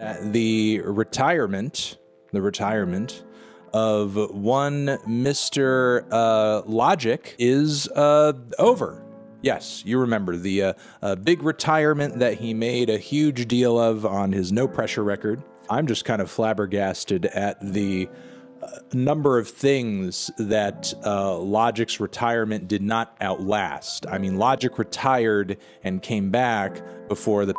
The retirement of one Mr. Logic is over. Yes, you remember the big retirement that he made a huge deal of on his No Pressure record. I'm just kind of flabbergasted at the number of things that Logic's retirement did not outlast. I mean, Logic retired and came back before the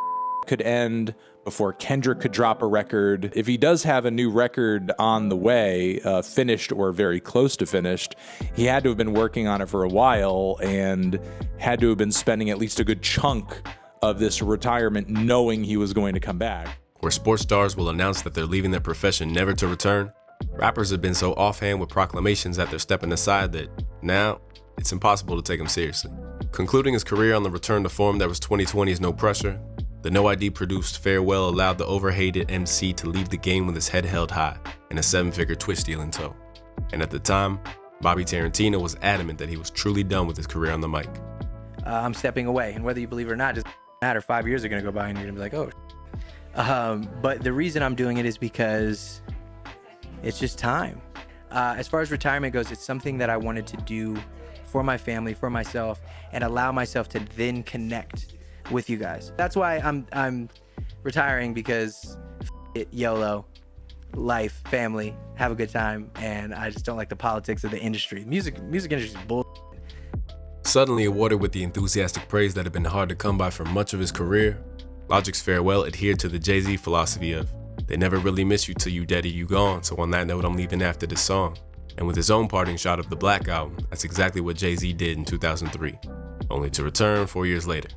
could end, before Kendrick could drop a record. If he does have a new record on the way, finished or very close to finished, he had to have been working on it for a while and had to have been spending at least a good chunk of this retirement knowing he was going to come back. Where sports stars will announce that they're leaving their profession never to return, rappers have been so offhand with proclamations that they're stepping aside that now it's impossible to take them seriously. Concluding his career on the return to form that was 2020's No Pressure, the No ID produced Farewell allowed the overhated MC to leave the game with his head held high and a 7-figure Twitch deal in tow. And at the time, Bobby Tarantino was adamant that he was truly done with his career on the mic. I'm stepping away, and whether you believe it or not, it doesn't matter. 5 years are gonna go by and you're gonna be like, oh. But the reason I'm doing it is because it's just time. As far as retirement goes, it's something that I wanted to do for my family, for myself, and allow myself to then connect with you guys. That's why I'm retiring, because YOLO, life, family, have a good time, and I just don't like the politics of the industry. Music industry is bull. Suddenly awarded with the enthusiastic praise that had been hard to come by for much of his career, Logic's Farewell adhered to the Jay-Z philosophy of, they never really miss you till you dead or you gone, so on that note I'm leaving after this song. And with his own parting shot of the Black Album, that's exactly what Jay-Z did in 2003, only to return 4 years later.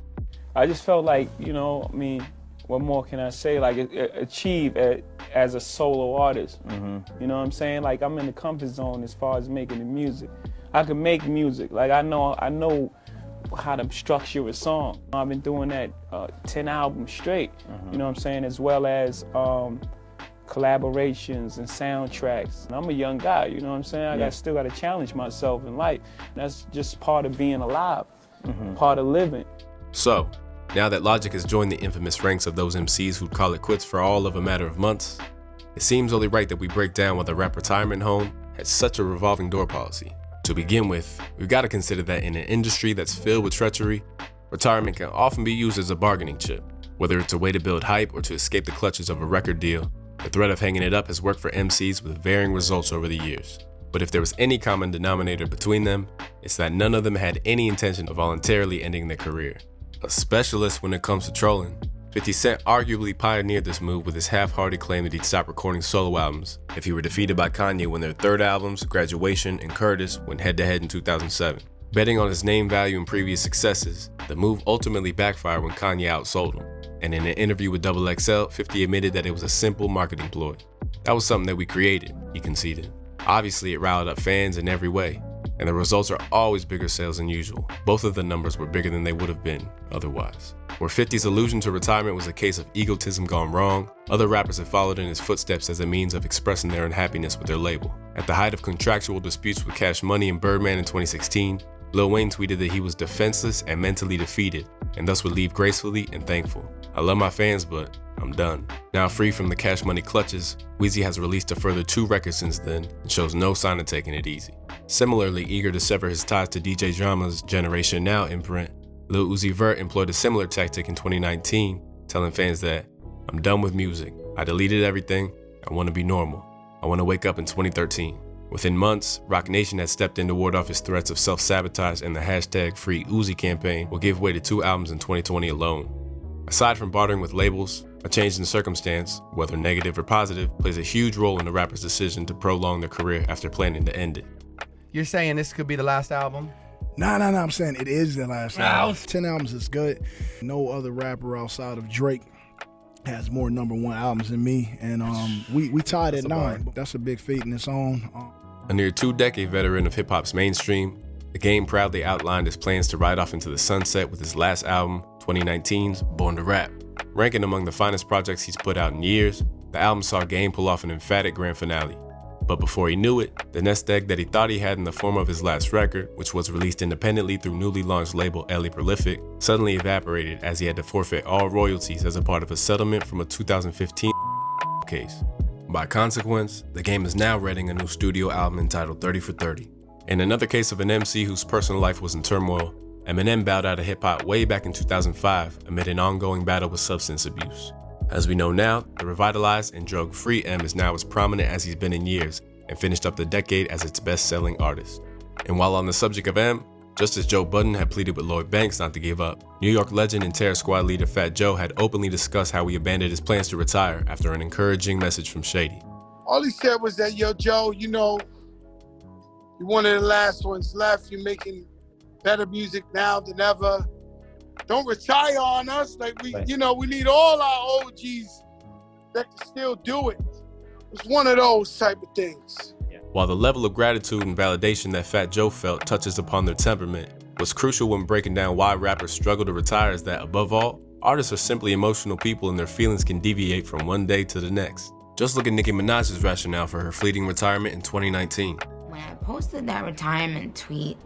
I just felt like, what more can I say? Like, achieve as a solo artist. Mm-hmm. You know what I'm saying? Like, I'm in the comfort zone as far as making the music. I can make music. Like, I know how to structure a song. I've been doing that 10 albums straight. Mm-hmm. You know what I'm saying? As well as collaborations and soundtracks. And I'm a young guy, you know what I'm saying? I still got to challenge myself in life. That's just part of being alive, part of living. So, now that Logic has joined the infamous ranks of those MCs who'd call it quits for all of a matter of months, it seems only right that we break down why the rap retirement home has such a revolving door policy. To begin with, we've got to consider that in an industry that's filled with treachery, retirement can often be used as a bargaining chip. Whether it's a way to build hype or to escape the clutches of a record deal, the threat of hanging it up has worked for MCs with varying results over the years. But if there was any common denominator between them, it's that none of them had any intention of voluntarily ending their career. A specialist when it comes to trolling, 50 Cent arguably pioneered this move with his half-hearted claim that he'd stop recording solo albums if he were defeated by Kanye when their third albums, Graduation and Curtis, went head-to-head in 2007. Betting on his name value and previous successes, the move ultimately backfired when Kanye outsold him. And in an interview with XXL, 50 admitted that it was a simple marketing ploy. That was something that we created, he conceded. Obviously, it riled up fans in every way, and the results are always bigger sales than usual. Both of the numbers were bigger than they would have been otherwise. Where 50's allusion to retirement was a case of egotism gone wrong, other rappers have followed in his footsteps as a means of expressing their unhappiness with their label. At the height of contractual disputes with Cash Money and Birdman in 2016, Lil Wayne tweeted that he was defenseless and mentally defeated, and thus would leave gracefully and thankful. I love my fans, but I'm done. Now free from the Cash Money clutches, Weezy has released a further 2 records since then and shows no sign of taking it easy. Similarly eager to sever his ties to DJ Drama's Generation Now imprint, Lil Uzi Vert employed a similar tactic in 2019, telling fans that, I'm done with music. I deleted everything. I want to be normal. I want to wake up in 2013. Within months, Roc Nation had stepped in to ward off his threats of self-sabotage, and the hashtag Free Uzi campaign will give way to 2 albums in 2020 alone. Aside from bartering with labels, a change in circumstance, whether negative or positive, plays a huge role in the rapper's decision to prolong their career after planning to end it. You're saying this could be the last album? No, I'm saying it is the last album. 10 albums is good. No other rapper outside of Drake has more #1 albums than me, and we tied at 9. That's a big feat in its own. A near 2-decade veteran of hip-hop's mainstream, the game proudly outlined his plans to ride off into the sunset with his last album, 2019's Born to Rap. Ranking among the finest projects he's put out in years, the album saw Game pull off an emphatic grand finale. But before he knew it, the nest egg that he thought he had in the form of his last record, which was released independently through newly launched label LA Prolific, suddenly evaporated as he had to forfeit all royalties as a part of a settlement from a 2015 case. By consequence, the game is now writing a new studio album entitled 30 for 30. In another case of an MC whose personal life was in turmoil, Eminem bowed out of hip-hop way back in 2005 amid an ongoing battle with substance abuse. As we know now, the revitalized and drug-free M is now as prominent as he's been in years and finished up the decade as its best-selling artist. And while on the subject of M, just as Joe Budden had pleaded with Lloyd Banks not to give up, New York legend and Terror Squad leader Fat Joe had openly discussed how he abandoned his plans to retire after an encouraging message from Shady. All he said was that, yo, Joe, you know, you're one of the last ones left. You're making better music now than ever. Don't retire on us. Like, we need all our OGs that can still do it. It's one of those type of things. While the level of gratitude and validation that Fat Joe felt touches upon their temperament, what's crucial when breaking down why rappers struggle to retire is that, above all, artists are simply emotional people and their feelings can deviate from one day to the next. Just look at Nicki Minaj's rationale for her fleeting retirement in 2019. When I posted that retirement tweet,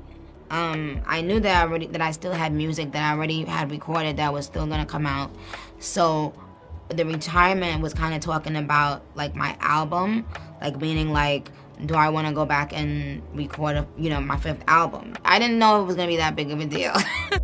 I knew that I still had music that I already had recorded that was still gonna come out. So the retirement was kind of talking about like my album, like meaning like, do I want to go back and record my 5th album? I didn't know it was gonna be that big of a deal.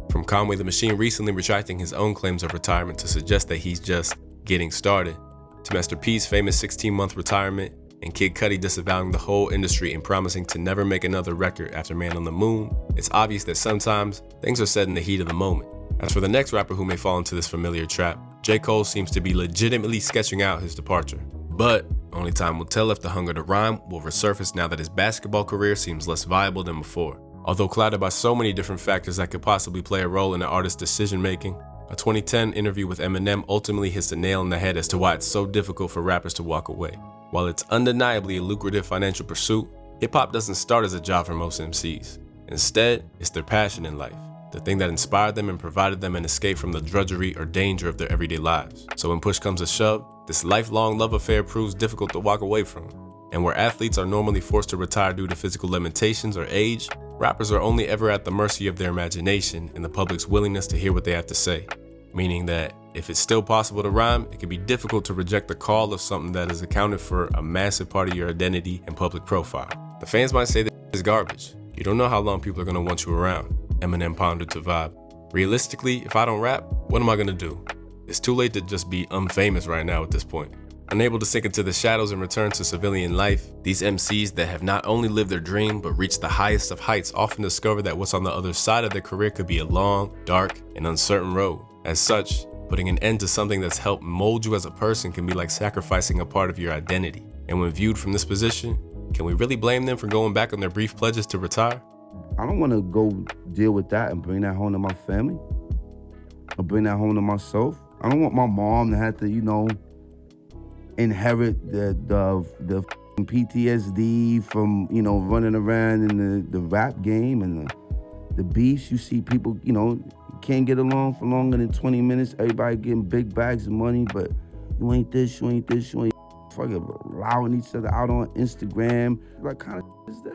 From Conway the Machine recently retracting his own claims of retirement to suggest that he's just getting started, to Master P's famous 16-month retirement, and Kid Cudi disavowing the whole industry and promising to never make another record after Man on the Moon, it's obvious that sometimes things are said in the heat of the moment. As for the next rapper who may fall into this familiar trap, J. Cole seems to be legitimately sketching out his departure. But only time will tell if the hunger to rhyme will resurface now that his basketball career seems less viable than before. Although clouded by so many different factors that could possibly play a role in an artist's decision-making, a 2010 interview with Eminem ultimately hits the nail on the head as to why it's so difficult for rappers to walk away. While it's undeniably a lucrative financial pursuit, hip-hop doesn't start as a job for most MCs. Instead, it's their passion in life, the thing that inspired them and provided them an escape from the drudgery or danger of their everyday lives. So when push comes to shove, this lifelong love affair proves difficult to walk away from. And where athletes are normally forced to retire due to physical limitations or age, rappers are only ever at the mercy of their imagination and the public's willingness to hear what they have to say. Meaning that if it's still possible to rhyme, it can be difficult to reject the call of something that has accounted for a massive part of your identity and public profile. The fans might say that it's garbage. You don't know how long people are gonna want you around, Eminem pondered to Vibe. Realistically, if I don't rap, what am I gonna do? It's too late to just be unfamous right now at this point. Unable to sink into the shadows and return to civilian life, these MCs that have not only lived their dream but reached the highest of heights often discover that what's on the other side of their career could be a long, dark, and uncertain road. As such, putting an end to something that's helped mold you as a person can be like sacrificing a part of your identity. And when viewed from this position, can we really blame them for going back on their brief pledges to retire? I don't want to go deal with that and bring that home to my family or bring that home to myself. I don't want my mom to have to, inherit the PTSD from, running around in the rap game and the beefs. You see people, can't get along for longer than 20 minutes. Everybody getting big bags of money, but you ain't this, you ain't this, you ain't fucking allowing each other out on Instagram. What kind of is this?